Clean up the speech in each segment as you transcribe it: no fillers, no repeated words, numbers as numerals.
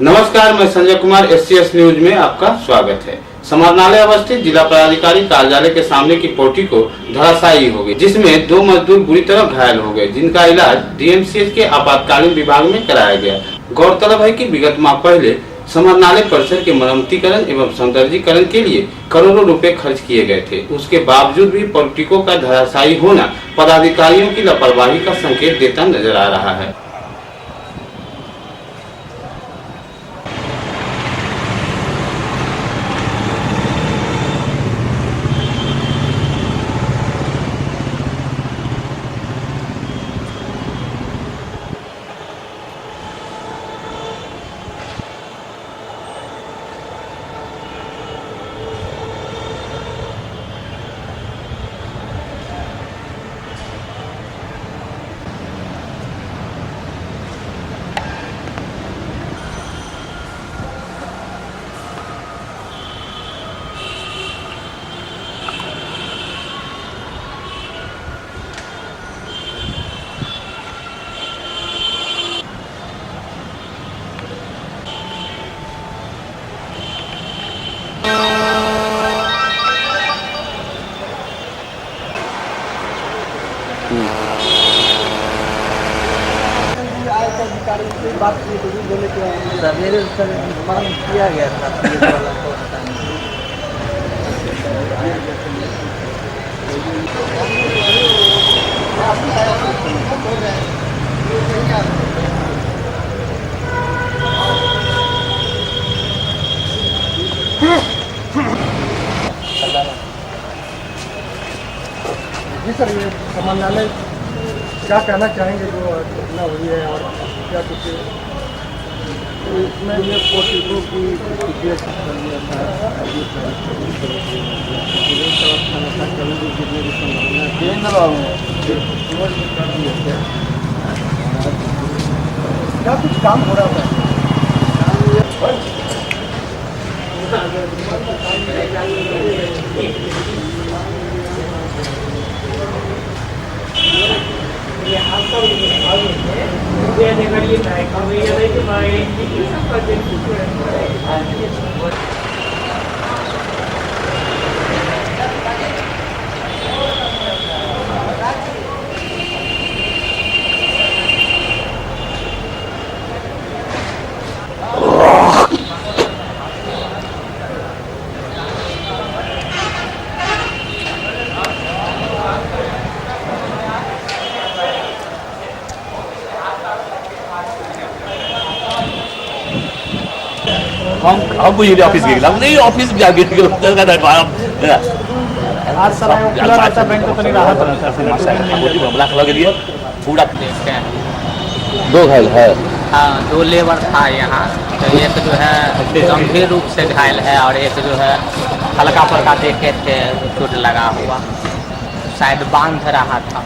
नमस्कार, मैं Sanjay Kumar, SCS news में आपका स्वागत है। समाहरणालय अवस्थित जिला पदाधिकारी कार्यालय के सामने की पोर्टिको धराशायी हो गई, जिसमें 2 मजदूर बुरी तरह घायल हो गए, जिनका इलाज DMCH के आपातकालीन विभाग में कराया गया। गौरतलब है कि विगत माह पहले समाहरणालय परिसर के मरम्मतीकरण एवं सौंदर्यीकरण के लिए करोड़ों रुपए खर्च किए गए थे। उसके बावजूद भी पोर्टिको का धराशायी होना पदाधिकारियों की लापरवाही का संकेत देता नजर आ रहा है। बात की तो भी बोले कि सवेरे मांग किया गया था पुलिस वाला को जी सर, ये समाहरणालय क्या कहना चाहेंगे जो घटना हुई है और क्या कुछ इसमें ये पोर्टिको की क्या कुछ काम हो रहा था। हम मुझे ऑफिस गए नहीं ऑफिस भी आगे आज सर बैंक तो नहीं रहा हमला के लिए पूरा 2 घायल है। हाँ, 2 लेबर था यहाँ, तो एक जो है गंभीर रूप से घायल है और एक जो है हल्का फुल्का देखे थे चोट लगा हुआ, शायद बांध रहा था।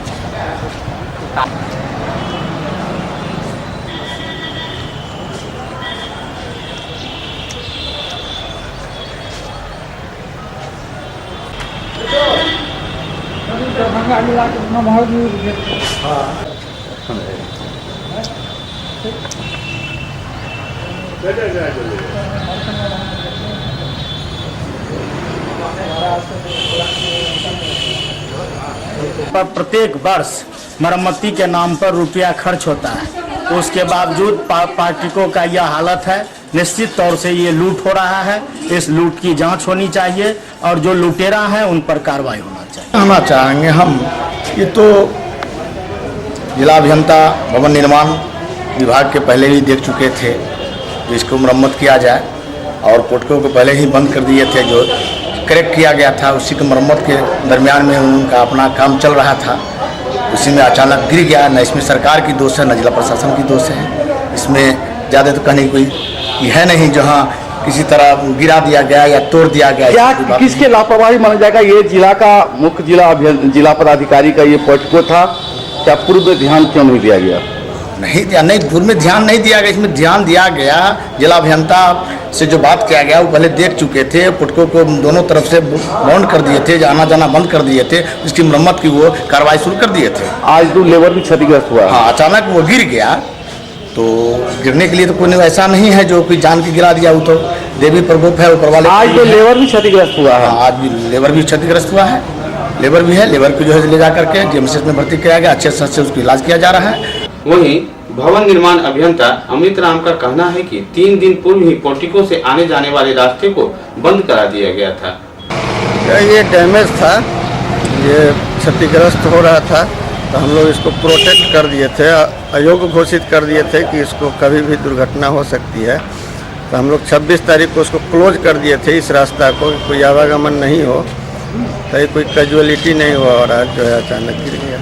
प्रत्येक वर्ष मरम्मती के नाम पर रुपया खर्च होता है, उसके बावजूद पार्टिको का यह हालत है। निश्चित तौर से ये लूट हो रहा है। इस लूट की जांच होनी चाहिए और जो लुटेरा है उन पर कार्रवाई होना चाहिए। कहना चाहेंगे हम, ये तो जिला अभियंता भवन निर्माण विभाग के पहले ही देख चुके थे कि इसको मरम्मत किया जाए, और पोर्टिको को पहले ही बंद कर दिए थे। जो करेक्ट किया गया था उसी की मरम्मत के दरमियान में उनका अपना काम चल रहा था, उसी में अचानक गिर गया। न इसमें सरकार की दोष है न जिला प्रशासन की दोष है। इसमें ज़्यादा तो कहने कोई है नहीं, जहाँ किसी तरह गिरा दिया गया या तोड़ दिया गया। क्या किसके लापरवाही माना जाएगा? ये जिला का मुख्य जिला पदाधिकारी का ये पोर्टिको था, क्या पूर्व में ध्यान क्यों नहीं दिया गया? नहीं पूर्व में ध्यान नहीं दिया गया, इसमें ध्यान दिया गया। जिला अभियंता से जो बात किया गया वो पहले देख चुके थे। पोर्टिको को दोनों तरफ से बाउंड कर दिए थे, आना जाना बंद कर दिए थे, उसकी मरम्मत की वो कार्रवाई शुरू कर दिए थे। आज 2 लेबर भी क्षतिग्रस्त हुआ। हाँ, अचानक वो गिर गया तो गिरने के लिए तो कोई ऐसा नहीं है जो कोई जान के गिरा दिया, वो तो देवी प्रकोप है ऊपर वाले। आज तो लेबर भी क्षतिग्रस्त हुआ है। हाँ, आज भी लेबर भी क्षतिग्रस्त हुआ है। लेबर भी है, लेबर को जो है ले जा करके DMCH में भर्ती किया गया, अच्छे से उसको इलाज किया जा रहा है। वहीं भवन निर्माण अभियंता अमृत राम का कहना है कि 3 दिन पूर्व ही पोर्टिको से आने जाने वाले रास्ते को बंद करा दिया गया था। ये डैमेज था, ये क्षतिग्रस्त हो रहा था, तो हम लोग इसको प्रोटेक्ट कर दिए थे, अयोग्य घोषित कर दिए थे कि इसको कभी भी दुर्घटना हो सकती है। तो हम लोग 26 तारीख को उसको क्लोज कर दिए थे, इस रास्ता को, कोई आवागमन नहीं हो, तो कोई कैजुअलिटी नहीं हुआ और आज जो है अचानक गिर गया।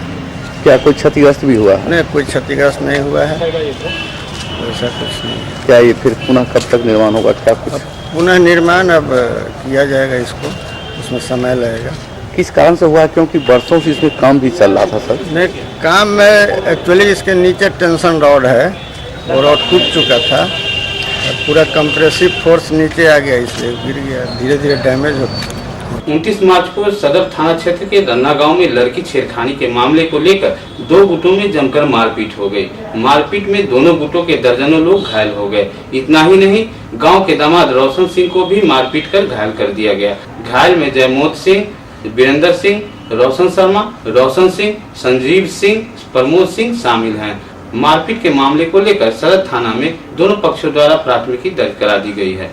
क्या कोई क्षतिग्रस्त भी हुआ? नहीं, कोई क्षतिग्रस्त नहीं हुआ है, ऐसा कुछ नहीं। क्या ये फिर पुनः कब तक निर्माण होगा? क्या कुछ पुनः निर्माण अब किया जाएगा, इसको उसमें समय लगेगा। किस कारण से हुआ? क्योंकि वर्षों से इसमें काम भी चल रहा था सर। नहीं, काम में एक्चुअली इसके नीचे टेंशन रॉड है, वो रॉड टूट चुका था, पूरा कंप्रेसिव फोर्स नीचे आ गया, इसलिए गिर गया, धीरे धीरे डैमेज होता। 29 मार्च को सदर थाना क्षेत्र के रन्ना गांव में लड़की छेड़खानी के मामले को लेकर 2 गुटों में जमकर मारपीट हो गई। मारपीट में दोनों गुटों के दर्जनों लोग घायल हो गए। इतना ही नहीं, गांव के दामाद रोशन सिंह को भी मारपीट कर घायल कर दिया गया। घायल में जयमोद सिंह, वीरेंद्र सिंह, रोशन शर्मा, रोशन सिंह, संजीव सिंह, प्रमोद सिंह शामिल हैं। मारपीट के मामले को लेकर सदर थाना में दोनों पक्षों द्वारा प्राथमिकी दर्ज करा दी गई है।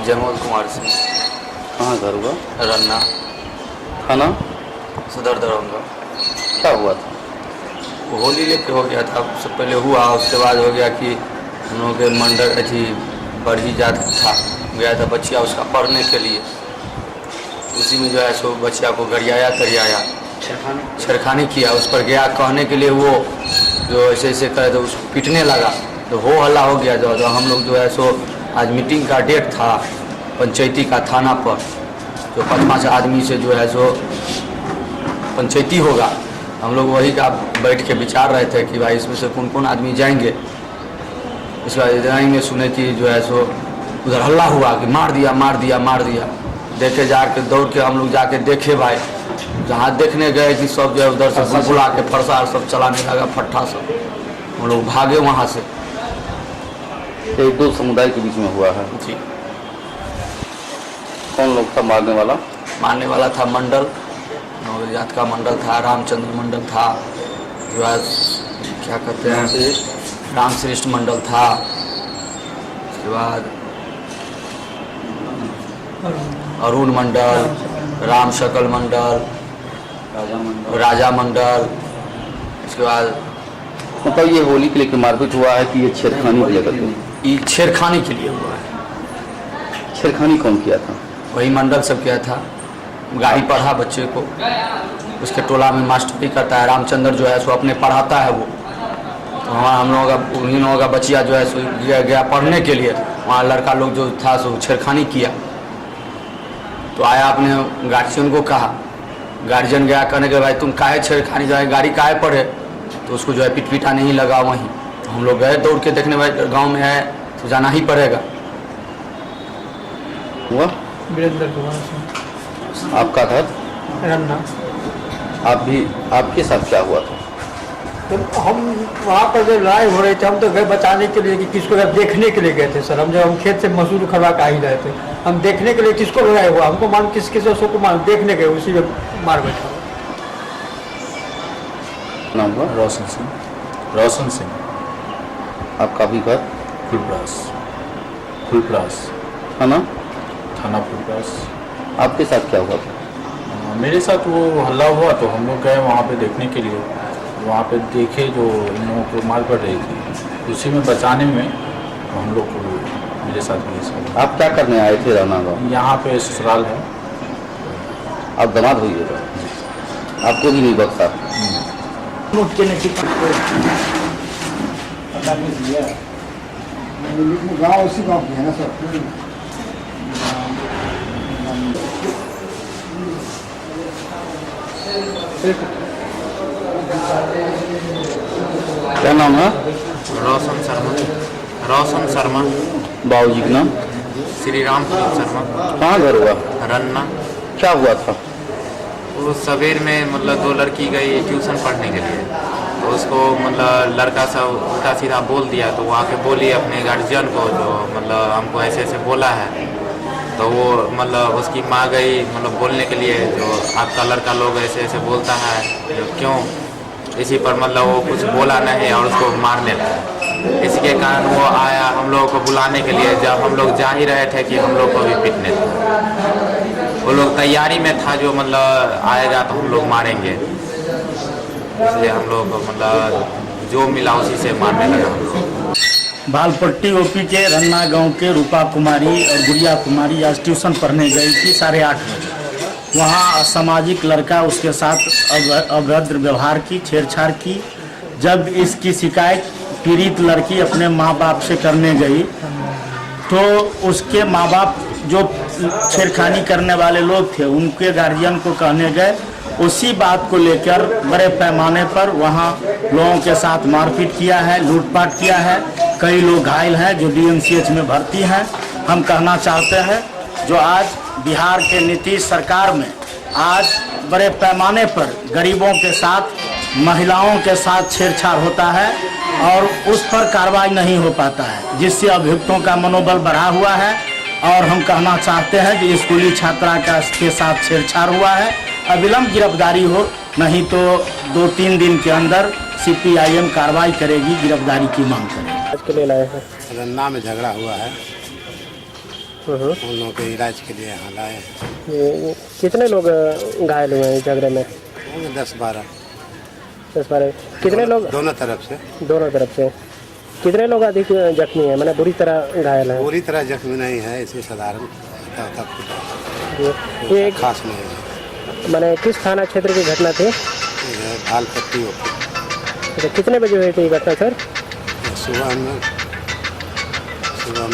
जयमोद कुमार सिंह। कहाँ घर हुआ? रन्ना थाना सदर दरभंगा। क्या हुआ था? वो होली लेके हो गया था, उससे पहले हुआ, उसके बाद हो गया कि हम लोगों के मंडल अथी बढ़ी जात था, गया था बच्चिया उसका पढ़ने के लिए, उसी में जो है सो बच्चिया को गरियाया छेड़खानी किया। उस पर गया कहने के लिए, वो जो ऐसे ऐसे करे तो उसको पीटने लगा, तो हो हल्ला हो गया। जो हम लोग जो है सो आज मीटिंग का डेट था पंचायती का थाना पर, जो 5-5 आदमी से जो है सो पंचायती होगा, हम लोग वही का बैठ के विचार रहे थे कि भाई इसमें से कौन कौन आदमी जाएंगे। इसके बाद इधर में सुने कि जो है सो उधर हल्ला हुआ कि मार दिया मार दिया मार दिया। देखे जाके दौड़ के हम लोग जाके देखे भाई, जहाँ देखने गए कि सब जो है उधर से बुला के फरसा सब चलाने लगा, फट्ठा सब, हम लोग भागे वहाँ से। एक दो समुदाय के बीच में हुआ है जी। कौन लोग था मारने वाला? मारने वाला था मंडल, जात का मंडल था, रामचंद्र मंडल था, उसके बाद क्या कहते हैं रामश्रेष्ठ मंडल था, उसके बाद अरुण मंडल, राम शकल मंडल, राजा मंडल। उसके बाद मतलब ये होली के लिए मारपीट हुआ है कि ये छेड़खानी के लिए? ये छेड़खानी के लिए हुआ है। छेड़खानी कौन किया था? वही मंडल सब किया था। गाड़ी पढ़ा बच्चे को, उसके टोला में मास्टरी करता है, रामचंद्र जो है सो अपने पढ़ाता है वो, तो वहाँ हम लोगों का उन्हीं लोगों का बच्चिया जो है सो गया पढ़ने के लिए, वहाँ लड़का लोग जो था सो छेड़खानी किया। तो आया अपने गार्जियन को कहा, गार्जियन गया कहने के भाई तुम काहे छेड़खानी जो है गाड़ी काहे पढ़े, तो उसको जो है पिटपीटा नहीं लगा वहीं। तो हम लोग गए दौड़ के देखने, भाई गाँव में है तो जाना ही पड़ेगा। हुआ वीरेंद्र कुमार सिंह, आपका घर रन्ना। आप भी, आपके साथ क्या हुआ था? तो हम वहाँ पर जब लड़ाई हो रही थी, हम तो गए बचाने के लिए कि किसको देखने के लिए गए थे सर। हम जब हम खेत से मसूर उखड़वा के आ ही रहे थे, हम देखने के लिए किसको लड़ाई हुआ, हमको मालूम किसके से उसको मालूम, देखने गए उसी में मार बैठा। नाम हुआ? रोशन सिंह। रोशन सिंह। आपका भी घर? फुलप्रास थाना? थाना फुलप्रास। आपके साथ क्या हुआ था? मेरे साथ वो हल्ला हुआ तो हम लोग गए वहाँ पे देखने के लिए। वहाँ पे देखे जो इन लोगों को मार पड़ रही थी, उसी में बचाने में हम लोग को मेरे साथ भी इसका। आप क्या करने आए थे राना गाँव? यहाँ पे ससुराल है। आप दामाद होइएगा, आपको भी नहीं बख्शा। गाँव उसी गाँव की है ना सर। क्या नाम है? रोशन शर्मा। रोशन शर्मा। बाबूजी का नाम? श्री राम शर्मा। कहाँ घर हुआ? रन्ना। क्या हुआ था? वो सवेर में मतलब दो लड़की गई ट्यूशन पढ़ने के लिए, तो उसको मतलब लड़का सब उल्टा सीधा बोल दिया, तो वो आके बोली अपने गार्जियन को, जो मतलब हमको ऐसे ऐसे बोला है। तो वो मतलब उसकी माँ गई मतलब बोलने के लिए, जो आपका लड़का लोग ऐसे ऐसे बोलता है, जो क्यों, इसी पर मतलब वो कुछ बोला नहीं और उसको मारने लगा। इसी के कारण वो आया हम लोगों को बुलाने के लिए, जब हम लोग जा ही रहे थे कि हम लोग को भी पीटने था। वो लोग तैयारी में था, जो मतलब आएगा तो हम लोग मारेंगे, इसलिए हम लोग को मतलब जो मिला उसी से मारने लगा हम लोग। बालपट्टी ओपी के रन्ना गांव के रूपा कुमारी और गुड़िया कुमारी आज ट्यूशन पढ़ने गई थी 8:30 बजे। वहाँ असामाजिक लड़का उसके साथ अभद्र व्यवहार की, छेड़छाड़ की। जब इसकी शिकायत पीड़ित लड़की अपने माँ बाप से करने गई, तो उसके माँ बाप जो छेड़खानी करने वाले लोग थे उनके गार्जियन को कहने गए। उसी बात को लेकर बड़े पैमाने पर वहाँ लोगों के साथ मारपीट किया है, लूटपाट किया है। कई लोग घायल हैं जो DMCH में भर्ती हैं। हम कहना चाहते हैं, जो आज बिहार के नीतीश सरकार में आज बड़े पैमाने पर गरीबों के साथ, महिलाओं के साथ छेड़छाड़ होता है और उस पर कार्रवाई नहीं हो पाता है, जिससे अभियुक्तों का मनोबल बढ़ा हुआ है। और हम कहना चाहते हैं कि स्कूली छात्रा के साथ छेड़छाड़ हुआ है, अविलंब गिरफ्तारी हो, नहीं तो 2-3 दिन के अंदर CPIM कार्रवाई करेगी, गिरफ्तारी की मांग करेगी। के लिए लाए हैं? रन्ना में झगड़ा हुआ है, उन लोगों के इलाज के लिए यहाँ लाए हैं। कितने लोग घायल हुए हैं झगड़े में? 10-12। कितने लोग? दोनों तरफ से। कितने लोग अधिक जख्मी हैं, मैंने बुरी तरह घायल हैं? पूरी तरह जख्मी नहीं है, इसी साधारण ये खास नहीं है। मैंने किस थाना क्षेत्र की घटना थी? बालपट्टी ओपी। तो कितने बजे हुई थी घटना सर? सुबह में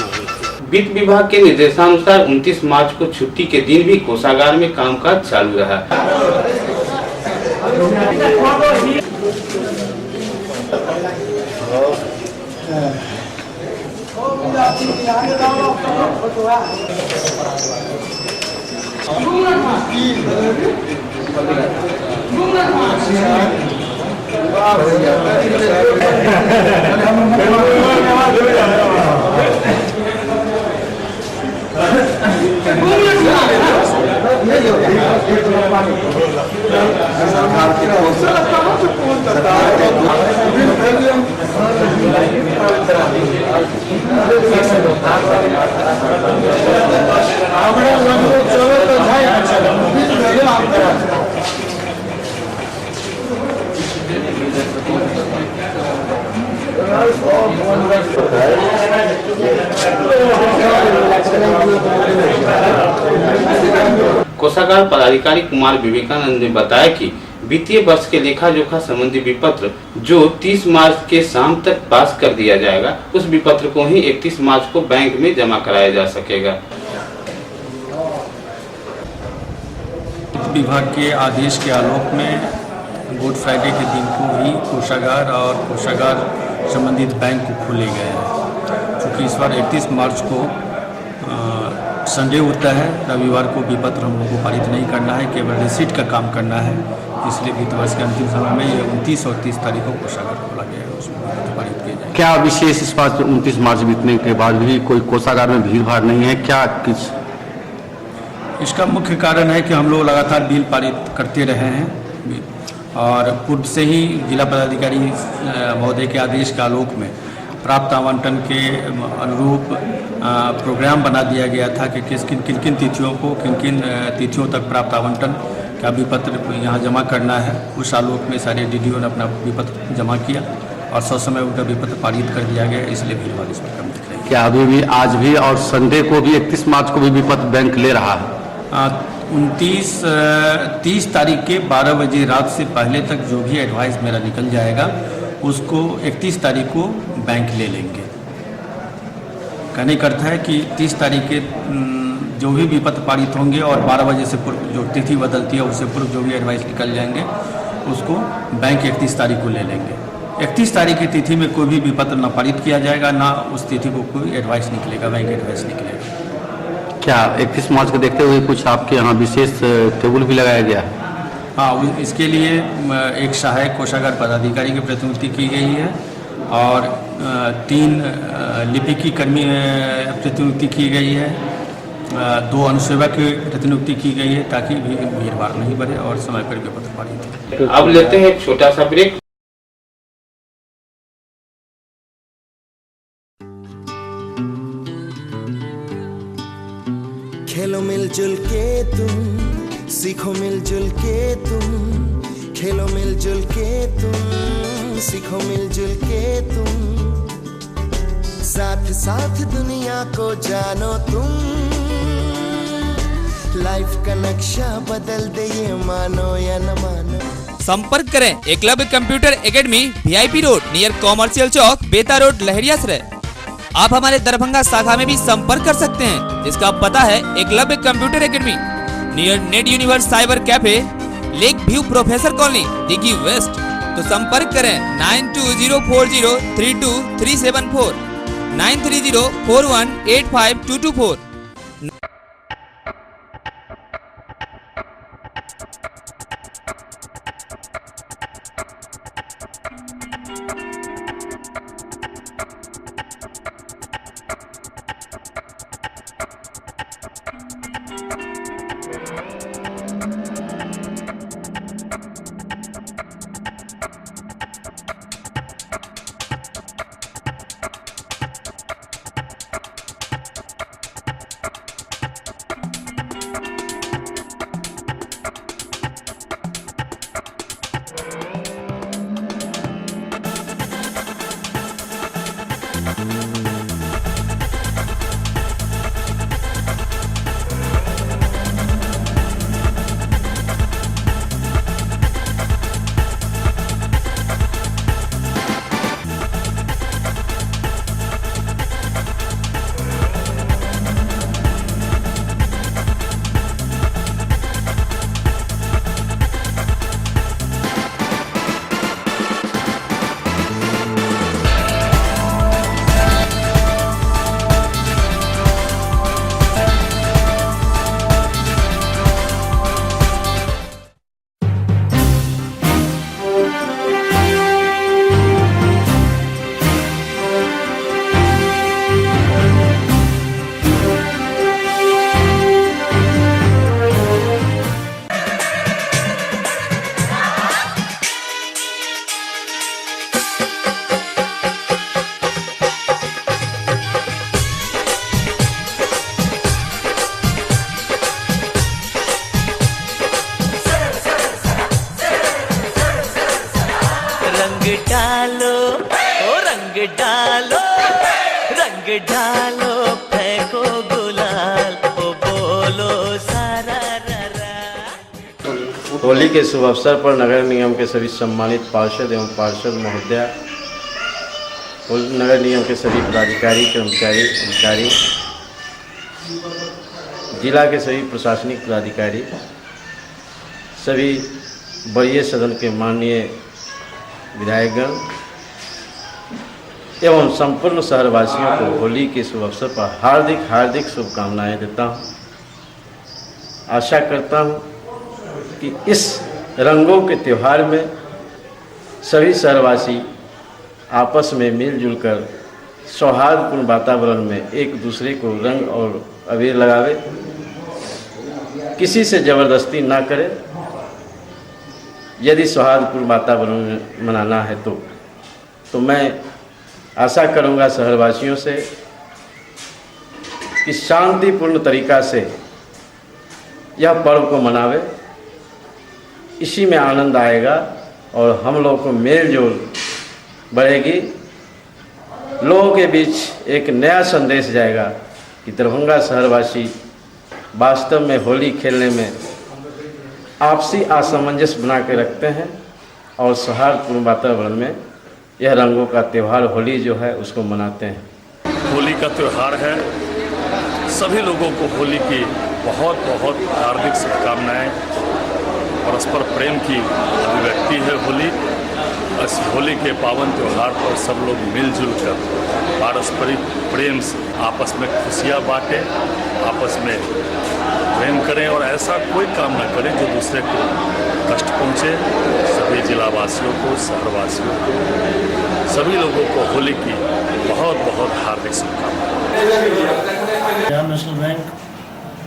हुई थी। वित्त विभाग के निर्देशानुसार 29 मार्च को छुट्टी के दिन भी कोषागार में कामकाज चालू रहा। कोषागार पदाधिकारी कुमार विवेकानंद ने बताया कि वित्तीय वर्ष के लेखा जोखा संबंधी विपत्र जो 30 मार्च के शाम तक पास कर दिया जाएगा, उस विपत्र को ही 31 मार्च को बैंक में जमा कराया जा सकेगा। विभाग के आदेश के आलोक में गुड फ्राइडे के दिन को ही कोषागार और कोषागार संबंधित बैंक को खोले गए हैं। चूँकि इस बार 31 मार्च को संडे होता है, रविवार को विपत्र हम लोग को पारित नहीं करना है, केवल रिसीट का काम करना है। इसलिए वित्त वर्ष के अंतिम समय में ये 29 और 30 तारीख को कोषागार खोला गया है, उसमें पारित किया जाएगा। क्या विशेष इस बात 29 मार्च बीतने के बाद भी कोई कोषागार में भीड़ भाड़ नहीं है क्या? किस इसका मुख्य कारण है कि हम लोग लगातार बिल पारित करते रहे हैं और पूर्व से ही जिला पदाधिकारी महोदय के आदेश के आलोक में प्राप्त आवंटन के अनुरूप प्रोग्राम बना दिया गया था कि किन किन तिथियों को किन किन तिथियों तक प्राप्त आवंटन का विपत्र यहाँ जमा करना है। उस आलोक में सारे DDO ने अपना विपत्र जमा किया और ससमय उनका विपत्र पारित कर दिया गया, इसलिए भीड़ भाड़ इसमें कम दिख रही है। क्या अभी भी आज भी और संडे को भी 31 मार्च को भी विपत्र बैंक ले रहा है? 30 तारीख के 12 बजे रात से पहले तक जो भी एडवाइस मेरा निकल जाएगा उसको 31 तारीख को बैंक ले लेंगे। कहने का अर्थ है कि 30 तारीख के जो भी विपत्र पारित होंगे और 12 बजे से पूर्व जो तिथि बदलती है उससे पूर्व जो भी एडवाइस निकल जाएंगे उसको बैंक 31 तारीख को ले लेंगे। 31 तारीख की तिथि में कोई भी विपत्र न पारित किया जाएगा, ना उस तिथि को कोई एडवाइस निकलेगा, बैंक एडवाइस निकलेगा। क्या 31 मार्च को देखते हुए कुछ आपके यहाँ विशेष टेबल भी लगाया गया है? हाँ, इसके लिए एक सहायक कोषागार पदाधिकारी की प्रतिनियुक्ति की गई है और 3 लिपिकी कर्मी प्रतिनियुक्ति की गई है, 2 अनुसेवक की प्रतिनियुक्ति की गई है ताकि भीड़ भाड़ नहीं बढ़े और समय पर विपत्र पारित हो। अब लेते हैं एक छोटा सा ब्रेक। खेलो मिलजुल के तुम, सीखो मिलजुल के तुम, खेलो मिलजुल के तुम, सीखो मिलजुल के तुम, साथ साथ दुनिया को जानो तुम, लाइफ का नक्शा बदल दे ये मानो या न मानो। संपर्क करें Eklavya computer academy, VIP road near commercial Chowk, बेता रोड, लहरियासराय। आप हमारे दरभंगा शाखा में भी संपर्क कर सकते हैं, जिसका पता है Eklavya computer academy near net universe cyber cafe, lake view, professor colony, Dighi west. तो संपर्क करें 9204032374, 9304185224। डालो फेंको गुलाल, ओ बोलो सारा होली के शुभ अवसर पर नगर निगम के सभी सम्मानित पार्षद एवं पार्षद महोदया, नगर निगम के सभी पदाधिकारी, कर्मचारी, अधिकारी, जिला के सभी प्रशासनिक पदाधिकारी, सभी वरीय सदन के माननीय विधायकगण एवं संपूर्ण शहरवासियों को होली के शुभ अवसर पर हार्दिक हार्दिक शुभकामनाएं देता हूं। आशा करता हूं कि इस रंगों के त्यौहार में सभी शहरवासी आपस में मिलजुल कर सौहार्दपूर्ण वातावरण में एक दूसरे को रंग और अबीर लगावे, किसी से ज़बरदस्ती ना करे। यदि सौहार्दपूर्ण वातावरण में मनाना है तो मैं आशा करूंगा शहरवासियों से कि शांतिपूर्ण तरीका से यह पर्व को मनावे, इसी में आनंद आएगा और हम लोग को मेल जोल बढ़ेगी, लोगों के बीच एक नया संदेश जाएगा कि दरभंगा शहरवासी वास्तव में होली खेलने में आपसी असमंजस बना के रखते हैं और सौहार्दपूर्ण वातावरण में यह रंगों का त्यौहार होली जो है उसको मनाते हैं। होली का त्यौहार है, सभी लोगों को होली की बहुत बहुत हार्दिक शुभकामनाएं। परस्पर प्रेम की अभिव्यक्ति है होली। इस होली के पावन त्यौहार पर सब लोग मिलजुल कर पारस्परिक प्रेम से आपस में खुशियाँ बांटें, आपस में प्रेम करें और ऐसा कोई काम न करें जो दूसरे को कष्ट पहुँचे। सभी जिलावासियों को, शहरवासियों को, सभी लोगों को होली की बहुत बहुत हार्दिक शुभकामनाएं। पंजाब नेशनल बैंक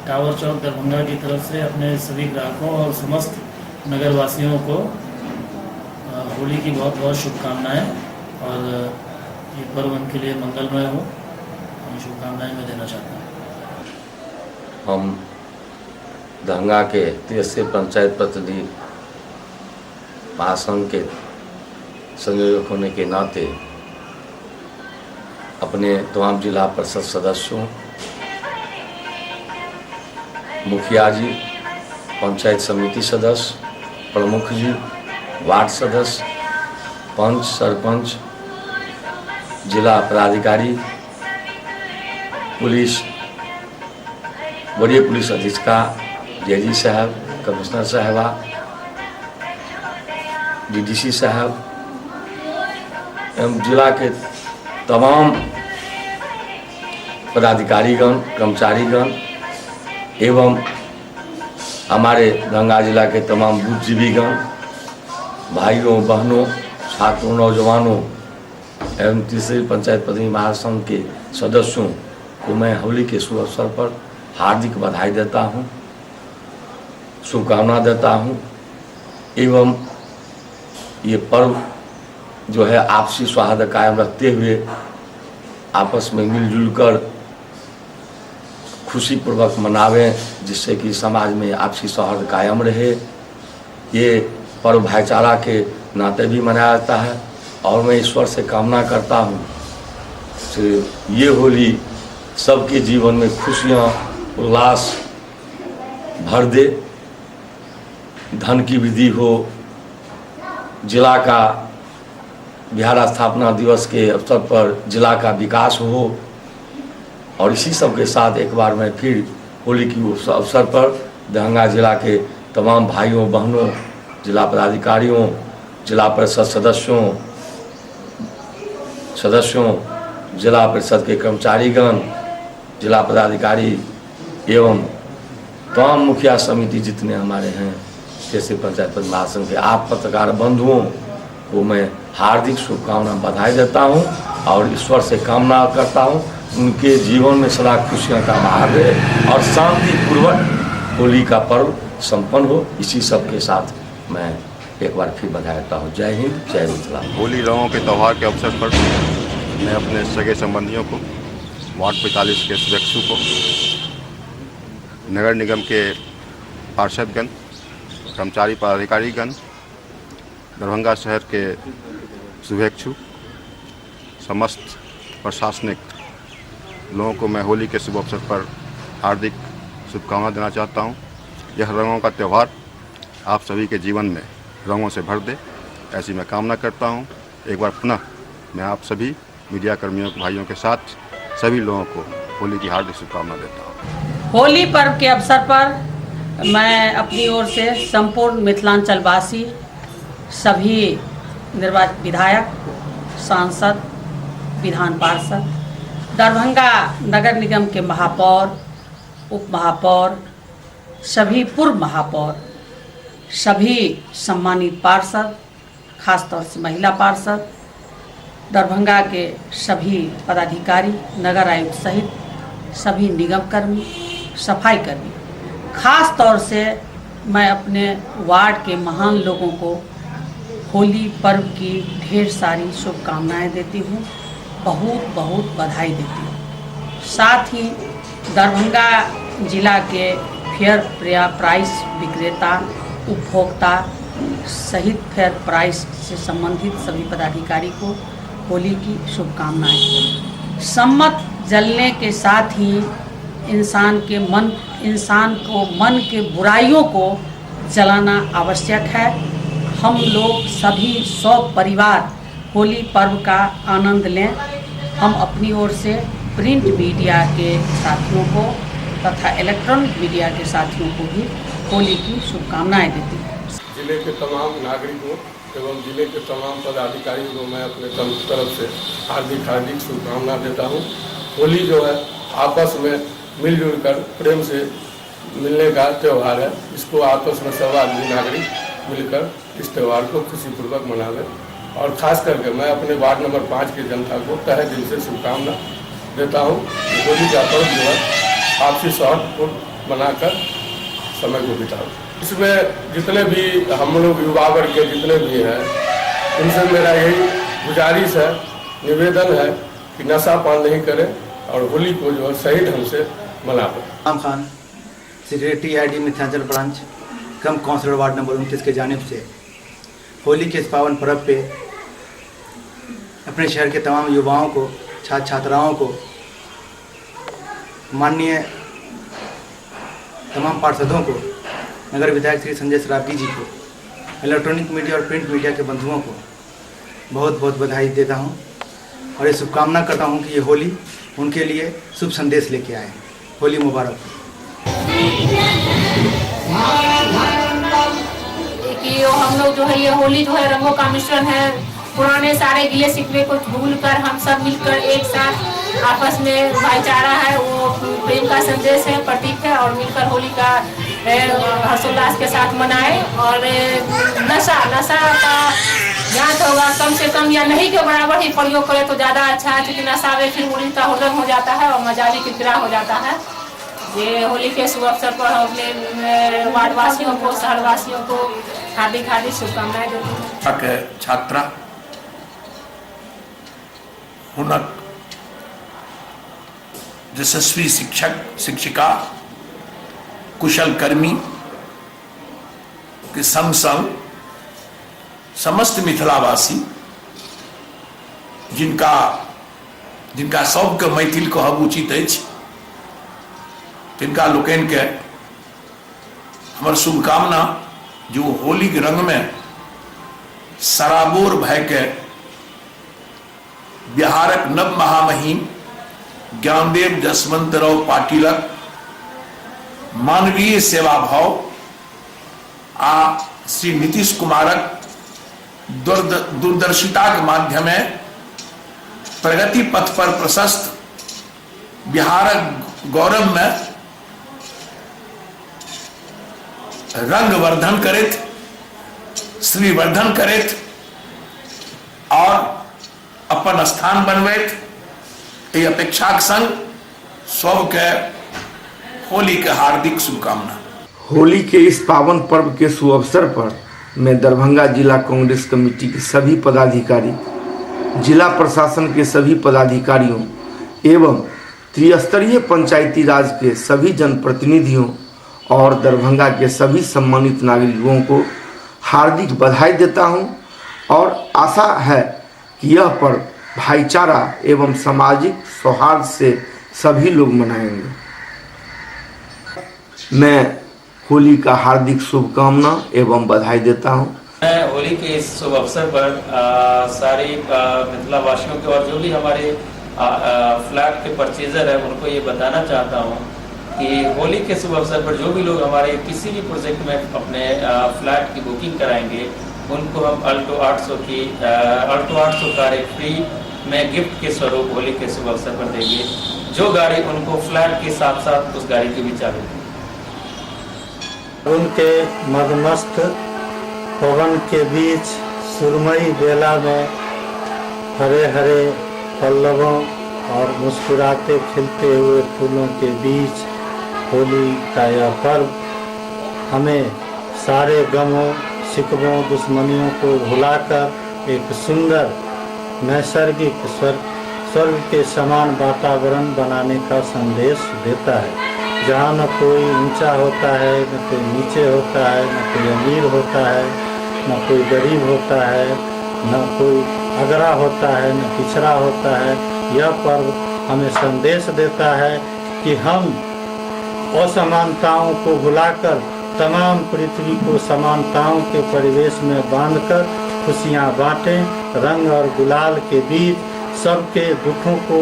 टावर चौक दरभंगा की तरफ से अपने सभी ग्राहकों और समस्त नगरवासियों को होली की बहुत बहुत शुभकामनाएं और ये पर्व उनके लिए मंगलमय हो, शुभकामनाएं मैं देना चाहता हूँ। हम दरभंगा के तेजस्वी पंचायत प्रतिनिधि महासंघ के संयोजक होने के नाते अपने तमाम जिला परिषद सदस्यों, मुखिया जी, पंचायत समिति सदस्य, प्रमुख जी, वार्ड सदस्य, पंच, सरपंच, जिला पदाधिकारी, पुलिस, वरीय पुलिस अधीक्षक, डीआईजी साहब, कमिश्नर साहबा, डीडीसी साहब एवं जिला के तमाम पदाधिकारीगण, कर्मचारीगण एवं हमारे दरभंगा जिला के तमाम बुद्धिजीवीगण, भाइयों बहनों, छात्रों, नौजवानों एवं तीसरी पंचायत प्रतिनिधि महासंघ के सदस्यों को मैं होली के शुभ अवसर पर हार्दिक बधाई देता हूं, शुभकामना देता हूं एवं ये पर्व जो है आपसी सौहार्द कायम रखते हुए आपस में मिलजुल कर खुशीपूर्वक मनावें, जिससे कि समाज में आपसी सौहार्द कायम रहे। ये पर्व भाईचारा के नाते भी मनाया जाता है और मैं ईश्वर से कामना करता हूँ कि ये होली सबके जीवन में खुशियाँ, उल्लास भर दे, धन की वृद्धि हो, जिला का बिहार स्थापना दिवस के अवसर पर जिला का विकास हो और इसी सब के साथ एक बार मैं फिर होली की अवसर पर दरभंगा जिला के तमाम भाइयों बहनों, जिला पदाधिकारियों, जिला परिषद सदस्यों, जिला परिषद के कर्मचारीगण, जिला पदाधिकारी एवं तमाम मुखिया समिति जितने हमारे हैं, जैसे पंचायत महासंघ के आप पत्रकार बंधुओं को मैं हार्दिक शुभकामना बधाई देता हूं और ईश्वर से कामना करता हूं उनके जीवन में सदा खुशियां का बहार रहे और शांतिपूर्वक होली का पर्व संपन्न हो। इसी सब के साथ मैं एक बार फिर बधाई देता हूँ। जय हिंद, जय मिथिला। होली रंगों के त्यौहार के अवसर पर मैं अपने सगे संबंधियों को, वार्ड 45 के सदस्यों को, नगर निगम के पार्षदगण, कर्मचारी पदाधिकारीगण, दरभंगा शहर के शुभेच्छु, समस्त प्रशासनिक लोगों को मैं होली के शुभ अवसर पर हार्दिक शुभकामना देना चाहता हूं। यह रंगों का त्यौहार आप सभी के जीवन में रंगों से भर दे, ऐसी मैं कामना करता हूं। एक बार पुनः मैं आप सभी मीडिया कर्मियों भाइयों के साथ सभी लोगों को होली की हार्दिक शुभकामना देता हूं। होली पर्व के अवसर पर मैं अपनी ओर से संपूर्ण मिथिलांचल वासी, सभी निर्वाचित विधायक, सांसद, विधान पार्षद, दरभंगा नगर निगम के महापौर, उप महापौर, सभी पूर्व महापौर, सभी सम्मानित पार्षद, खासतौर से महिला पार्षद, दरभंगा के सभी पदाधिकारी, नगर आयुक्त सहित सभी निगम कर्मी, सफाई कर्मी, खास तौर से मैं अपने वार्ड के महान लोगों को होली पर्व की ढेर सारी शुभकामनाएं देती हूँ, बहुत बहुत बधाई देती हूँ। साथ ही दरभंगा जिला के फेयर प्राइस विक्रेता, उपभोक्ता सहित फेयर प्राइस से संबंधित सभी पदाधिकारी को होली की शुभकामनाएं। सम्मत जलने के साथ ही इंसान को मन के बुराइयों को जलाना आवश्यक है। हम लोग सभी 100 परिवार होली पर्व का आनंद लें। हम अपनी ओर से प्रिंट मीडिया के साथियों को तथा इलेक्ट्रॉनिक मीडिया के साथियों को भी होली की शुभकामनाएं देते हैं। जिले के तमाम नागरिकों एवं जिले के तमाम पदाधिकारियों को मैं अपने तरफ से हार्दिक शुभकामना देता हूँ। होली जो है आपस में मिलजुल कर प्रेम से मिलने का त्यौहार है। इसको आपस में सब आदमी नागरिक मिलकर इस त्यौहार को खुशीपूर्वक मनावें। और ख़ास करके मैं अपने वार्ड नंबर 5 की जनता को तहे दिल से शुभकामना देता हूँ। होली का पर्व जो है आपसी सौहार्दपूर्ण बनाकर समय को बिताओ। इसमें जितने भी हम लोग युवा वर्ग के जितने भी हैं, उनसे मेरा यही गुजारिश है, निवेदन है कि नशा पान नहीं करें और होली को जो है सही ढंग से मनाएं। आम Khan, secretary ID Mithilanchal branch, cum councillor ward number 29 के जानिब से होली के इस पावन पर्व पे अपने शहर के तमाम युवाओं को, छात्र छात्राओं को, माननीय तमाम पार्षदों को, नगर विधायक श्री संजय सरावगी जी को, इलेक्ट्रॉनिक मीडिया और प्रिंट मीडिया के बंधुओं को बहुत बहुत बधाई देता हूं और ये शुभकामना करता हूं कि ये होली उनके लिए शुभ संदेश लेके आए। होली मुबारक। कि हम लोग जो है ये होली जो है रंगों का मिश्रण है। पुराने सारे गिले शिकवे को भूलकर हम सब मिलकर एक साथ आपस में भाईचारा है, वो प्रेम का संदेश है, प्रतीक है, और मिलकर होली का हर्षोल्लास के साथ मनाए। और नशा का ज्ञात होगा कम से कम या नहीं के बराबर ही प्रयोग करे तो ज़्यादा अच्छा है, क्योंकि नशा में फिर होली का होलन हो जाता है और मजा भी किरकिरा हो जाता है। ये होली के शुभ अवसर पर हम अपने वार्डवासियों को, शहरवासियों को हार्दिक शुभकामनाएं देते हैं। छात्रा, हुनक, यशस्वी शिक्षक शिक्षिका, कुशल कर्मी के संग संग समस्त मिथिलावासी जिनका सबके मैथिल कहब उचित अछि, तिनका लोकनि के हमर शुभकामना जो होली के रंग में सराबोर भय के बिहारक नव महामहिम ज्ञानदेव जसवंतराव पाटिलक मानवीय सेवा भाव आ श्री नीतीश कुमारक दूरदर्शिता के माध्यमे प्रगति पथ पर प्रशस्त बिहारक गौरव में रंग वर्धन करैत, श्रीवर्धन करैत और अपन स्थान बनबैत ये अपेक्षा के संग सबके होली के हार्दिक शुभकामना। होली के इस पावन पर्व के शुभ अवसर पर मैं दरभंगा जिला कांग्रेस कमेटी के सभी पदाधिकारी, जिला प्रशासन के सभी पदाधिकारियों एवं त्रिस्तरीय पंचायती राज के सभी जनप्रतिनिधियों और दरभंगा के सभी सम्मानित नागरिकों को हार्दिक बधाई देता हूं और आशा है कि यह पर्व भाईचारा एवं सामाजिक सौहार्द से सभी लोग मनाएंगे। मैं होली का हार्दिक शुभकामना एवं बधाई देता हूं। मैं होली के इस शुभ अवसर पर सारे मिथिला वासियों के और जो भी हमारे फ्लैट के परचेजर है उनको ये बताना चाहता हूं कि होली के शुभ अवसर पर जो भी लोग हमारे किसी भी प्रोजेक्ट में अपने फ्लैट की बुकिंग कराएंगे उनको हम अल्टो 800 कारें फ्री में गिफ्ट के स्वरूप होली के शुभ अवसर पर देंगे, जो गाड़ी उनको फ्लैट के साथ साथ उस गाड़ी की भी चाबी देगी। उनके मदमस्त पवन के बीच सुरमई बेला में हरे हरे पल्लवों और मुस्कुराते खिलते हुए फूलों के बीच होली का यह पर्व हमें सारे गमों, शिकवों, दुश्मनियों को भुलाकर एक सुंदर नैसर्गिक स्वर्ग के समान वातावरण बनाने का संदेश देता है, जहाँ न कोई ऊंचा होता है, न कोई नीचे होता है, न कोई अमीर होता है, न कोई गरीब होता है, न कोई अगरा होता है न पिछड़ा होता है। यह पर्व हमें संदेश देता है कि हम असमानताओं को भुलाकर तमाम पृथ्वी को समानताओं के परिवेश में बांधकर खुशियाँ बांटें। रंग और गुलाल के बीच सबके दुखों को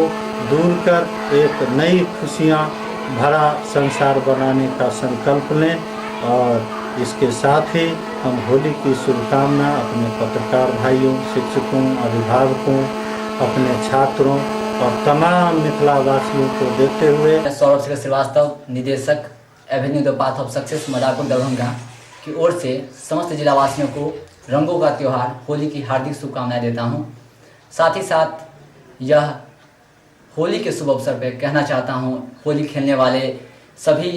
दूर कर एक नई खुशियाँ भरा संसार बनाने का संकल्प लें। और इसके साथ ही हम होली की शुभकामना अपने पत्रकार भाइयों, शिक्षकों, अभिभावकों, अपने छात्रों और तमाम मिथिलावासियों को देते हुए सौरभ श्रीवास्तव, निदेशक Avenue the path of success Madarpur Darbhanga की ओर से समस्त जिलावासियों को रंगों का त्यौहार होली की हार्दिक शुभकामनाएं देता हूं। साथ ही साथ यह होली के शुभ अवसर पर कहना चाहता हूं होली खेलने वाले सभी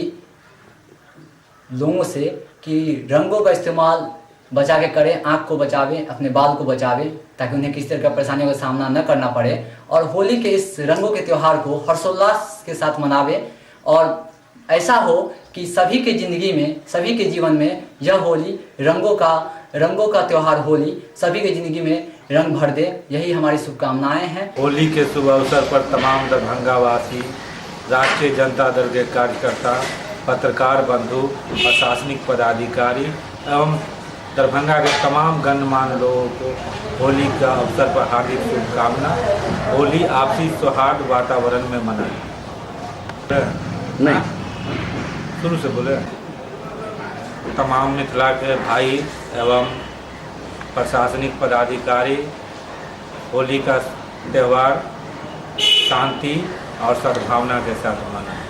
लोगों से कि रंगों का इस्तेमाल बचा के करें, आँख को बचावें, अपने बाल को बचावें, ताकि उन्हें किसी तरह का परेशानियों का सामना न करना पड़े। और होली के इस रंगों के त्यौहार को हर्षोल्लास के साथ मनावें और ऐसा हो कि सभी के ज़िंदगी में, सभी के जीवन में यह होली रंगों का त्यौहार होली सभी के ज़िंदगी में रंग भर दे। यही हमारी शुभकामनाएं हैं। होली के शुभ अवसर पर तमाम दरभंगा वासी, राष्ट्रीय जनता दल के कार्यकर्ता, पत्रकार बंधु, प्रशासनिक पदाधिकारी एवं दरभंगा के तमाम गणमान्य लोगों को होली का अवसर पर हार्दिक शुभकामना। होली आपसी सौहार्द वातावरण में मनाएं। नहीं, शुरू से बोले। तमाम मिथिला के भाई एवं प्रशासनिक पदाधिकारी होली का त्यौहार शांति और सद्भावना के साथ मनाएं।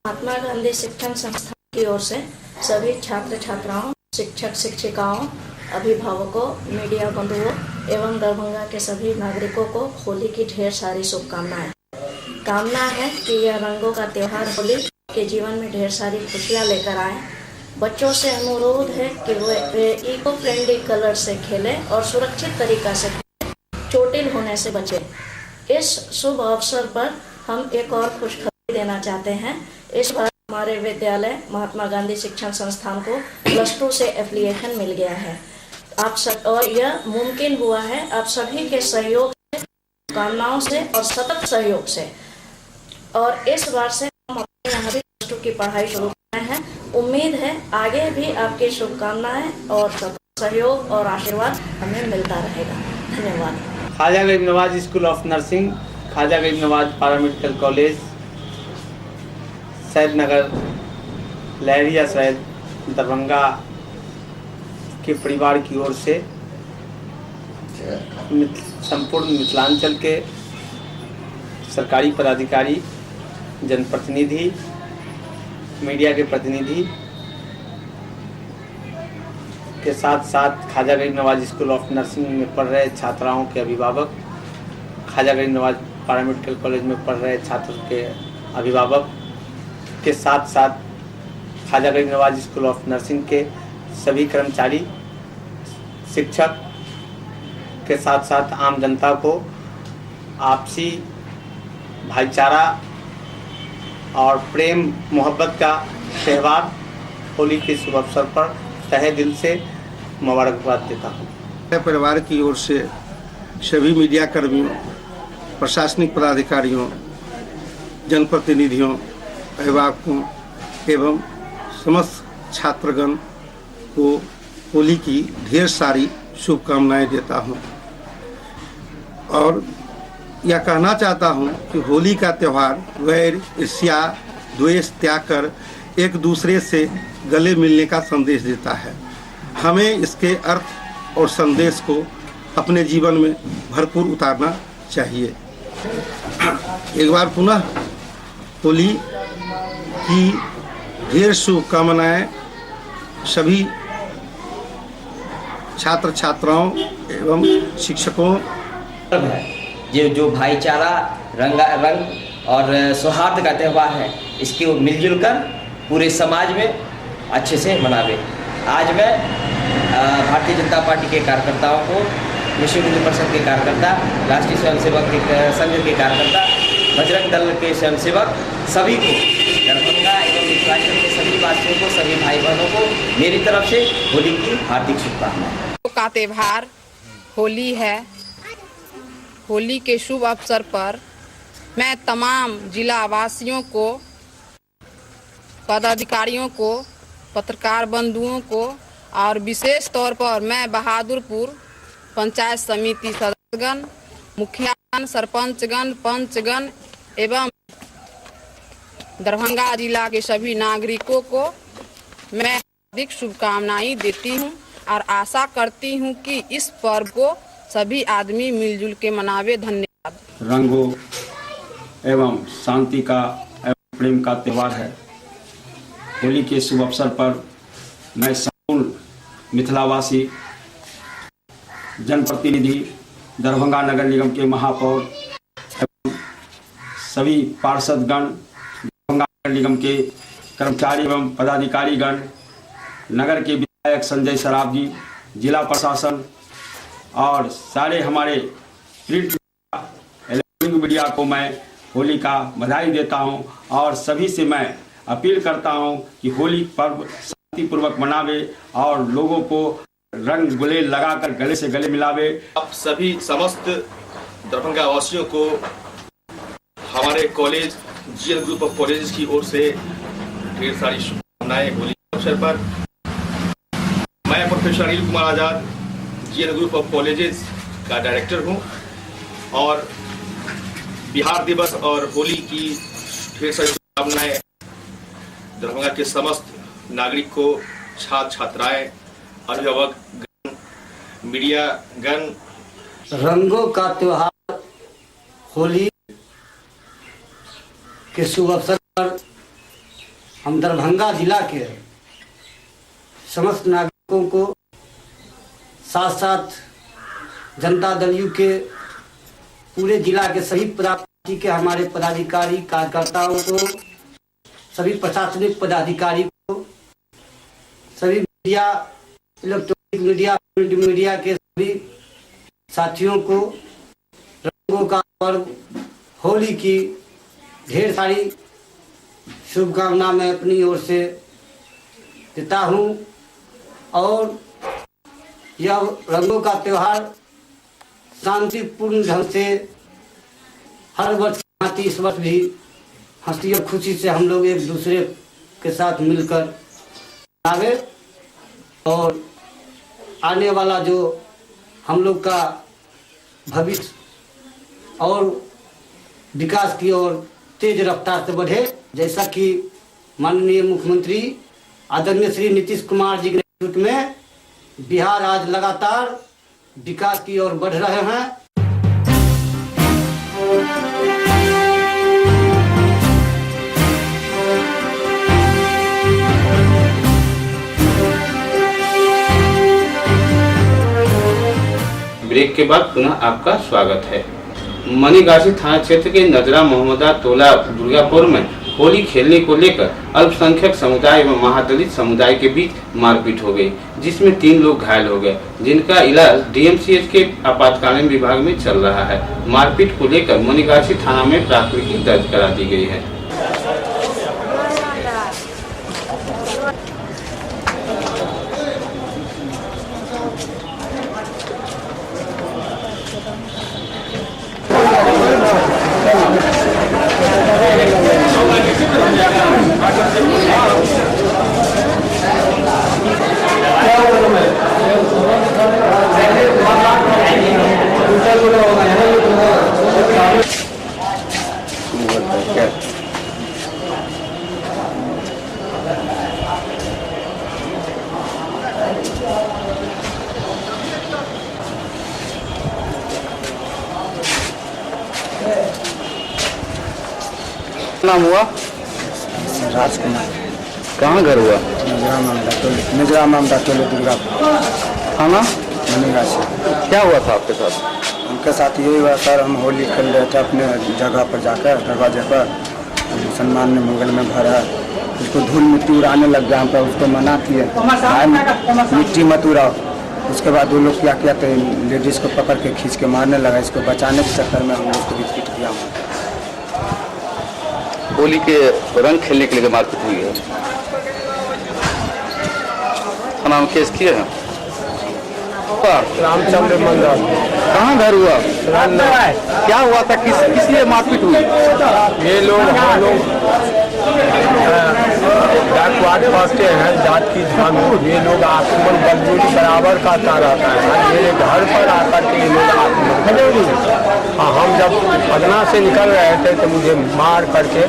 महात्मा गांधी शिक्षण संस्थान की ओर से सभी छात्र छात्राओं, शिक्षक शिक्षिकाओं, अभिभावकों, मीडिया बंधुओं एवं दरभंगा के सभी नागरिकों को होली की ढेर सारी शुभकामनाएं। कामना है कि यह रंगों का त्यौहार होली के जीवन में ढेर सारी खुशियां लेकर आए। बच्चों से अनुरोध है कि वे इको फ्रेंडली कलर से खेलें और सुरक्षित तरीका से खेलें, चोटिल होने से बचें। इस शुभ अवसर पर हम एक और खुशखबरी देना चाहते हैं। इस बार हमारे विद्यालय महात्मा गांधी शिक्षण संस्थान को +2 से एफिलिएशन मिल गया है। आप सब, और यह मुमकिन हुआ है आप सभी के सहयोग से, कामनाओं से और सतत सहयोग से। और इस बार से हम अपने यहाँ भी +2 की पढ़ाई शुरू कर रहे हैं। उम्मीद है आगे भी आपकी शुभकामनाएं और सहयोग और आशीर्वाद हमें मिलता रहेगा। धन्यवाद। Khwaja Garib Nawaz school of nursing, Khwaja Garib Nawaz paramedical college, Said Nagar, Laheria Said, Darbhanga के परिवार की ओर से संपूर्ण मिथिलांचल के सरकारी पदाधिकारी, जनप्रतिनिधि, मीडिया के प्रतिनिधि के साथ साथ Khwaja Garib Nawaz school of nursing में पढ़ रहे छात्राओं के अभिभावक, ख्वाजा गरीब नवाज पैरामेडिकल कॉलेज में पढ़ रहे छात्र के अभिभावक के साथ साथ Khwaja Garib Nawaz school of nursing के सभी कर्मचारी, शिक्षक के साथ साथ आम जनता को आपसी भाईचारा और प्रेम मोहब्बत का त्यौहार होली के शुभ अवसर पर तहे दिल से मुबारकबाद देता हूँ। परिवार की ओर से सभी मीडिया कर्मियों, प्रशासनिक पदाधिकारियों, जनप्रतिनिधियों, अभिभावकों एवं समस्त छात्रगण को होली की ढेर सारी शुभकामनाएं देता हूं और यह कहना चाहता हूं कि होली का त्यौहार वैर, ईर्ष्या, द्वेष त्याग कर एक दूसरे से गले मिलने का संदेश देता है। हमें इसके अर्थ और संदेश को अपने जीवन में भरपूर उतारना चाहिए। एक बार पुनः होली की ढेर शुभकामनाएं सभी छात्र छात्राओं एवं शिक्षकों। जो भाईचारा, रंग और सौहार्द का त्यौहार है, इसको मिलजुल कर पूरे समाज में अच्छे से मनावे। आज मैं भारतीय जनता पार्टी के कार्यकर्ताओं को, विश्व हिंदू परिषद के कार्यकर्ता, राष्ट्रीय स्वयंसेवक के संघ के कार्यकर्ता, बजरंग दल के स्वयंसेवक, सभी को, दरभंगा एवं मिथिलांचल के सभी वासियों को, सभी भाई बहनों को मेरी तरफ से होली की हार्दिक शुभकामनाएं। का त्यौहार होली है। होली के शुभ अवसर पर मैं तमाम जिला वासियों को, पदाधिकारियों को, पत्रकार बंधुओं को और विशेष तौर पर मैं बहादुरपुर पंचायत समिति सदस्यगण, मुखियागण, सरपंचगण, पंचगण एवं दरभंगा जिला के सभी नागरिकों को मैं हार्दिक शुभकामनाएं देती हूं और आशा करती हूं कि इस पर्व को सभी आदमी मिलजुल के मनावे। धन्यवाद। रंगों एवं शांति का एवं प्रेम का त्यौहार है। होली के शुभ अवसर पर मैं संपूर्ण मिथिलावासी, जनप्रतिनिधि, दरभंगा नगर निगम के महापौर एवं सभी पार्षदगण, दरभंगा नगर निगम के कर्मचारी एवं पदाधिकारीगण, नगर के विधायक संजय सराफ जी, जिला प्रशासन और सारे हमारे प्रिंट मीडिया, इलेक्ट्रॉनिक मीडिया को मैं होली का बधाई देता हूं और सभी से मैं अपील करता हूं कि होली पर्व शांतिपूर्वक मनावे और लोगों को रंग गुलेल लगाकर गले से गले मिलावे। आप सभी समस्त दरभंगा वासियों को हमारे college GN group of colleges की ओर से ढेर सारी शुभकामनाएं होली के अवसर पर। मैं professor Anil Kumar Azad GN group of colleges का डायरेक्टर हूं और बिहार दिवस और होली की ढेर सारी शुभकामनाएं दरभंगा के समस्त नागरिक को, छात्र छात्राएं, अभिभावक गण, मीडिया गण। रंगों का त्योहार होली के शुभ अवसर पर हम दरभंगा जिला के समस्त नागरिकों को, साथ साथ जनता दल यू के पूरे जिला के सभी पार्टी के हमारे पदाधिकारी कार्यकर्ताओं को, सभी प्रशासनिक पदाधिकारी को, सभी media, electronic media, print media के सभी साथियों को रंगों का पर्व होली की ढेर सारी शुभकामना मैं अपनी ओर से देता हूं और यह रंगों का त्योहार शांतिपूर्ण ढंग से हर वर्ष की इस वर्ष भी हंसी और खुशी से हम लोग एक दूसरे के साथ मिलकर मनावे और आने वाला जो हम लोग का भविष्य और विकास की ओर तेज रफ्तार से बढ़े, जैसा कि माननीय मुख्यमंत्री आदरणीय श्री नीतीश कुमार जी के नेतृत्व में बिहार आज लगातार विकास की ओर बढ़ रहे हैं। ब्रेक के बाद पुनः आपका स्वागत है। मनीगाछी थाना क्षेत्र के नजरा मोहम्मदा टोला दुर्गापुर में होली खेलने को लेकर अल्पसंख्यक समुदाय एवं महादलित समुदाय के बीच मारपीट हो गई, जिसमें 3 लोग घायल हो गए, जिनका इलाज डीएमसीएच के आपातकालीन विभाग में चल रहा है। मारपीट को लेकर मनीगाछी थाना में प्राथमिकी दर्ज करा दी गई है। नाम हुआ? राजकुमार। कहाँ घर हुआ? निजरा मामला टोले दुर्गा थाना मनीगाछी। क्या हुआ था आपके साथ? उनके साथ यही हुआ सर, हम होली खेल रहे थे अपने जगह पर जाकर दरवाजे पर, मुसलमान ने मुगल में भरा, उसको धूल मिट्टी उड़ाने लग गया, हम पर उसको मना किए मिट्टी मत उड़ाओ। उसके बाद वो लोग क्या किया तो लेडीज़ को पकड़ के खींच के मारने लगा। इसको बचाने के चक्कर में हम लोग को भी पीट दिया। होली के रंग खेलने के लिए मारपीट हुई है। थाना में केस किए हैं? रामचंद्र मंडल। कहाँ घर हुआ? क्या हुआ था? किस लिए मारपीट हुई? ये लोग हम लोग बैकवर्ड कास्ट हैं, जाति धर्म, ये लोग आक्रमण बलजोरी बराबर करता रहता है। मेरे घर पर आकर के ये लोग आक्रमण, हम जब पटना से निकल रहे थे तो मुझे मार करके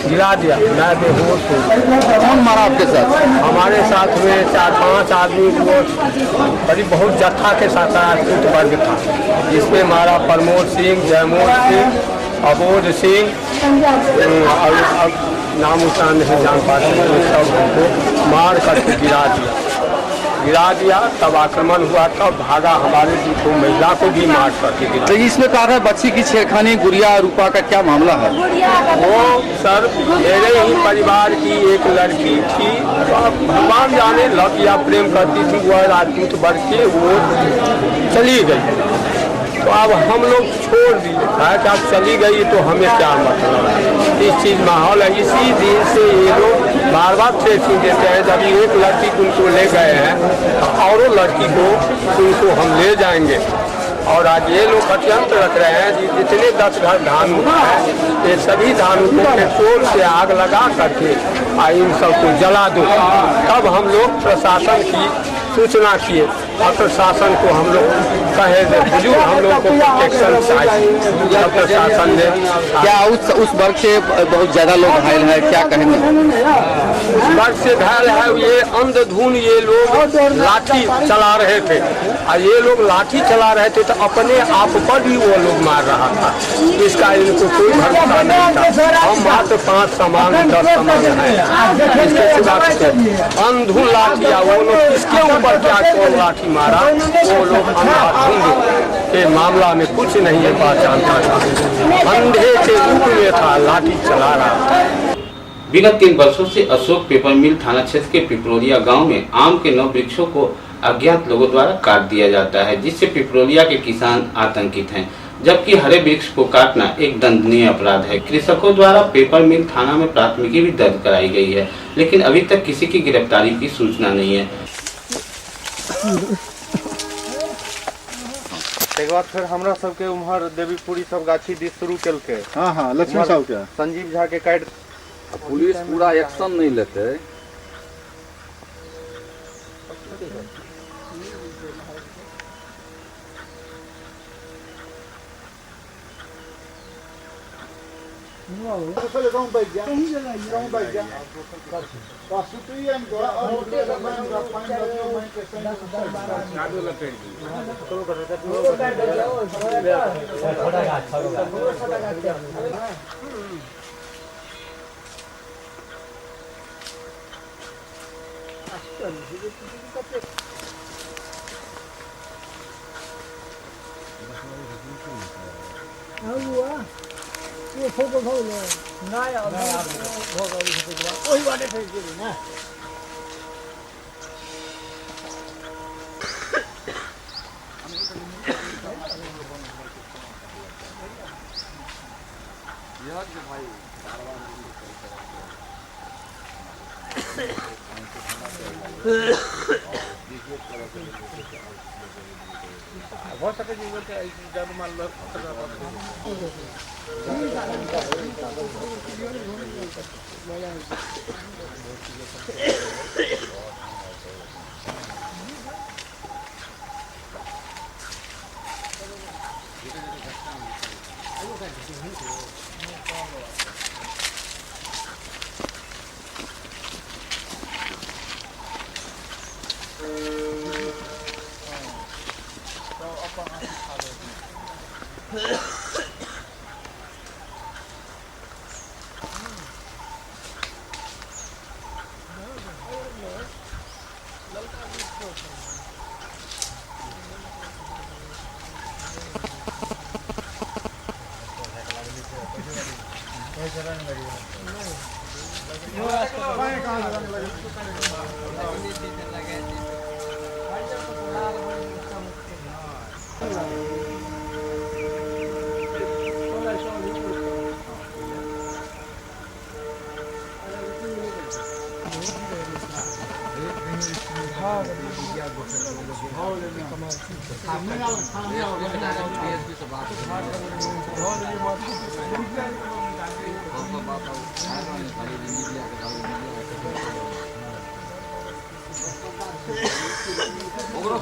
गिरा दिया। मैं बेहोश हूँ। कौन मारा आपके साथ? हमारे साथ में 4-5 आदमी को करीब बहुत जत्था के साथ राजपूत वर्ग था, जिसमें मारा प्रमोद सिंह, जयमोद सिंह, अबोध सिंह और नाम उसान नहीं जान पाते, सब हमको मार करके गिरा दिया। तब आक्रमण हुआ, तब भागा। हमारे दो महिला को भी मार करके गिरा। तो इसमें कहा है बच्ची की छेड़खानी, गुड़िया रूपा का क्या मामला है? वो सर मेरे ही परिवार की एक लड़की थी, भगवान जाने लव या प्रेम करती थी, वह राजपूत वर्ग की, वो चली गई। तो अब हम लोग छोड़ दिए है कि अब चली गई तो हमें क्या मतलब है, इस चीज़ माहौल है। इसी दिन से ये लोग बार बार थ्रेटिंग देते हैं, जब एक लड़की को उनको ले गए हैं तो औरों लड़की को उनको हम ले जाएंगे। और आज ये लोग अत्यंत रख रहे हैं कि जितने 10 घर धानु हैं, ये सभी धानु को पेट्रोल से आग लगा करके इन सबको जला दो। तब हम लोग प्रशासन की सूचना किए और प्रशासन को हम लोग कहे बुजुर्ग हम लोग को प्रोटेक्शन चाहिए। प्रशासन ने क्या उस वर्ग से बहुत ज्यादा लोग घायल हैं, क्या कहेंगे? उस वर्ग से घायल है, ये अंधधुन ये लोग लाठी चला रहे थे, और ये लोग लाठी चला रहे थे तो अपने आप पर भी वो लोग मार रहा था। इसका इनको कोई भरोसा नहीं था। हम मात्र 5 सामान 10 सामान है, इसके सिवा अंधुन लाठी, वो लोग किसके ऊपर क्या कौन लाठी मारा, वो लोग अंधाधुंध के मामला में कुछ नहीं है पहचानता था, अंधे के रूप में था, लाठी चला रहा था। विगत 3 वर्षों से अशोक पेपर मिल थाना क्षेत्र के पिपरोलिया गांव में आम के 9 वृक्षों को अज्ञात लोगों द्वारा काट दिया जाता है, जिससे पिपरोलिया के किसान आतंकित हैं, जबकि हरे वृक्ष को काटना एक दंडनीय अपराध है। कृषकों द्वारा पेपर मिल थाना में प्राथमिकी भी दर्ज कराई गई है, लेकिन अभी तक किसी की गिरफ्तारी की सूचना नहीं है। एक बार फिर हमरा सबके उम्हर देवीपुरी सब गाछी दिस शुरू केलके। हाँ लक्ष्मी साहब क्या संजीव झा के काट पुलिस पूरा एक्शन नहीं लेते।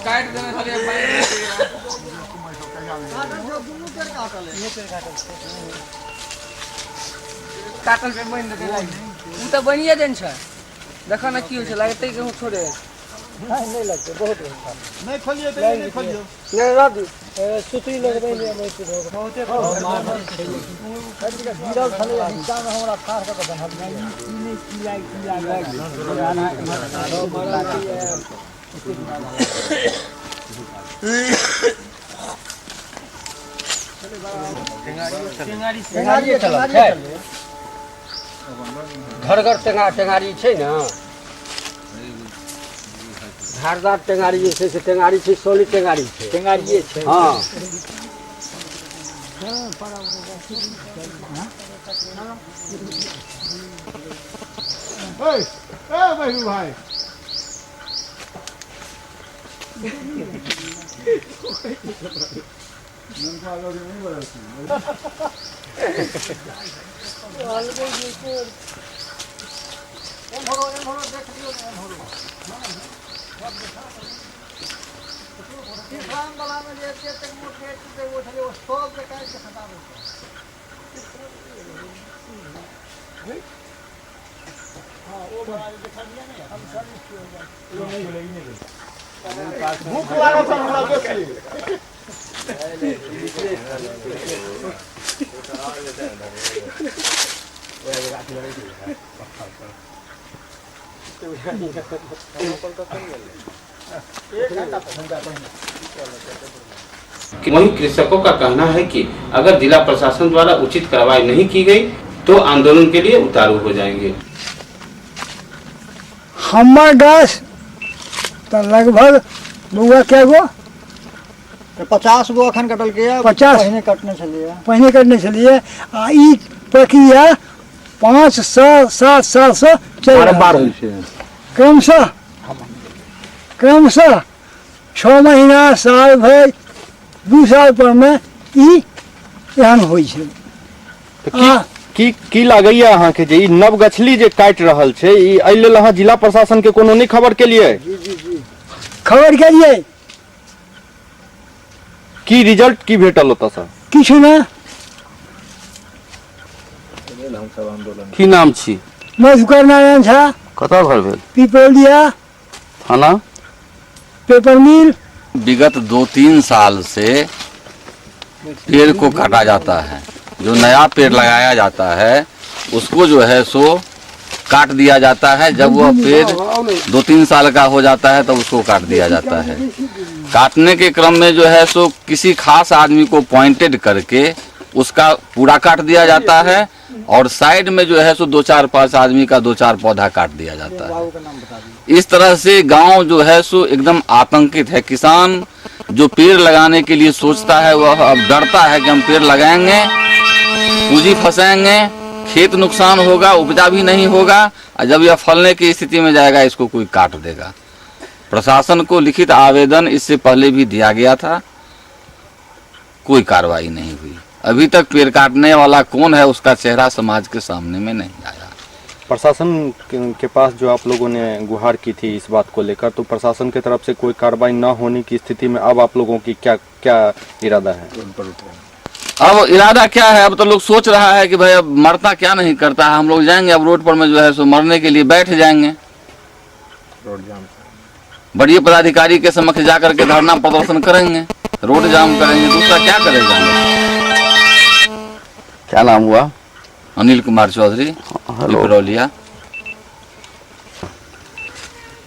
काट देने खाली काटल पे बन दे उ त बनिए देन छ देखा ना की हो छ लागते कि हम छोड़े नहीं लगते बहुत नहीं खोलियो तो नहीं खोलियो नहीं रख दो सुतरी लग रही है मैं बहुते गिरल थले नीचा में हमरा खार के बनल नहीं टेंगारी चलल छै घर घर टेंगारी छै न धारदार टेंगारी जे छै से टेंगारी छै सोली टेंगारी छै टेंगारिए छै हां ए भाई भाई भूख लागल छ हमरा बेसी वहीं कृषकों का कहना है कि अगर जिला प्रशासन द्वारा उचित कार्रवाई नहीं की गई तो आंदोलन के लिए उतारू हो जाएंगे। हमार गाछ तो लगभग बुआ क्या गो 50 गो अखन कटल के 50 पहले कटने चलिए आ ई प्रक्रिया 5-7 साल से चल रहा है क्रमशः 6 महीना साल भर 2 साल पर में ई एहन होई छै। की लागैया अहाँ के जे ई नव गछली जे काटि रहल छै ई एहि लेल अहाँ जिला प्रशासन के कोनो नहीं खबर केलिए? खबर केलिए की रिजल्ट की भेटल ओतऽ से? किछु ना। की नाम छी? मधुकर नारायण झा। कतऽ घर भेल? पिपलिया थाना पेपर मिल। विगत 2-3 साल से पेड़ को काटा जाता है, जो नया पेड़ लगाया जाता है उसको जो है सो काट दिया जाता है। जब वह पेड़ 2-3 साल का हो जाता है तब उसको काट दिया जाता है। काटने के क्रम में जो है सो किसी खास आदमी को पॉइंटेड करके उसका पूरा काट दिया जाता है और साइड में जो है सो 2-4-5 आदमी का 2-4 पौधा काट दिया जाता है। इस तरह से गांव जो है सो एकदम आतंकित है। किसान जो पेड़ लगाने के लिए सोचता है वह अब डरता है कि हम पेड़ लगाएंगे, पूंजी फंसाएंगे, खेत नुकसान होगा, उपजा भी नहीं होगा और जब यह फलने की स्थिति में जाएगा इसको कोई काट देगा। प्रशासन को लिखित आवेदन इससे पहले भी दिया गया था, कोई कार्रवाई नहीं हुई। अभी तक पेड़ काटने वाला कौन है उसका चेहरा समाज के सामने में नहीं आया। प्रशासन के पास जो आप लोगों ने गुहार की थी इस बात को लेकर, तो प्रशासन की तरफ से कोई कार्रवाई न होने की स्थिति में अब आप लोगों की क्या इरादा है? अब इरादा क्या है? अब तो लोग सोच रहा है कि भाई अब मरता क्या नहीं करता है, हम लोग जाएंगे अब रोड पर में जो है सो मरने के लिए बैठ जाएंगे। बड़े पदाधिकारी के समक्ष जाकर के धरना प्रदर्शन करेंगे, रोड जाम करेंगे, दूसरा क्या करेगा। क्या नाम हुआ? अनिल कुमार चौधरी, पिपरौलिया।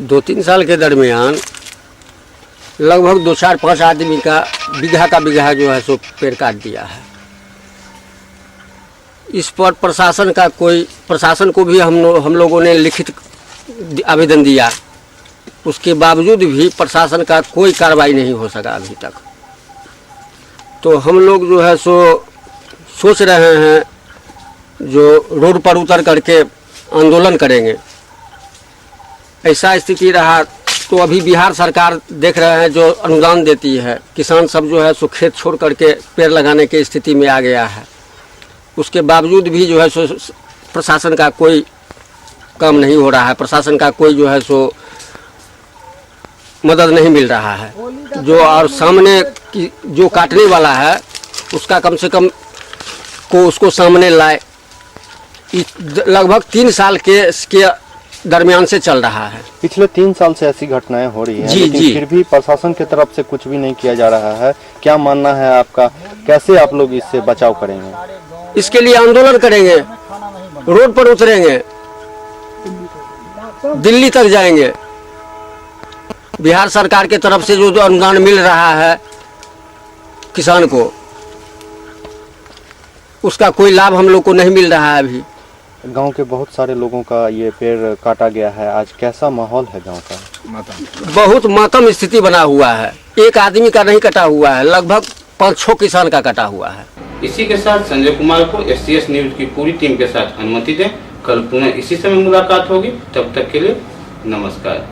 2-3 साल के दरमियान लगभग 2-4-5 आदमी का बीघा जो है सो पेड़ काट दिया है। इस पर प्रशासन को भी हम लोगों ने लिखित आवेदन दिया, उसके बावजूद भी प्रशासन का कोई कार्रवाई नहीं हो सका अभी तक। तो हम लोग जो है सो सोच रहे हैं जो रोड पर उतर करके आंदोलन करेंगे ऐसा स्थिति रहा तो अभी बिहार सरकार देख रहे हैं जो अनुदान देती है, किसान सब जो है सो खेत छोड़ करके पेड़ लगाने की स्थिति में आ गया है। उसके बावजूद भी जो है सो प्रशासन का कोई काम नहीं हो रहा है, प्रशासन का कोई जो है सो मदद नहीं मिल रहा है। जो और सामने की जो काटने वाला है उसका कम से कम को उसको सामने लाए। लगभग 3 साल के दरमियान से चल रहा है। पिछले 3 साल से ऐसी घटनाएं हो रही हैं, लेकिन फिर भी प्रशासन की तरफ से कुछ भी नहीं किया जा रहा है। क्या मानना है आपका, कैसे आप लोग इससे बचाव करेंगे? इसके लिए आंदोलन करेंगे, रोड पर उतरेंगे, दिल्ली तक जाएंगे। बिहार सरकार के तरफ से जो अनुदान मिल रहा है किसान को, उसका कोई लाभ हम लोग को नहीं मिल रहा है। अभी गांव के बहुत सारे लोगों का ये पेड़ काटा गया है, आज कैसा माहौल है गांव का? बहुत मातम स्थिति बना हुआ है। एक आदमी का नहीं कटा हुआ है, लगभग 5-6 किसान का कटा हुआ है। इसी के साथ संजय कुमार को SCS न्यूज की पूरी टीम के साथ अनुमति दें। कल पुनः इसी समय मुलाकात होगी, तब तक के लिए नमस्कार।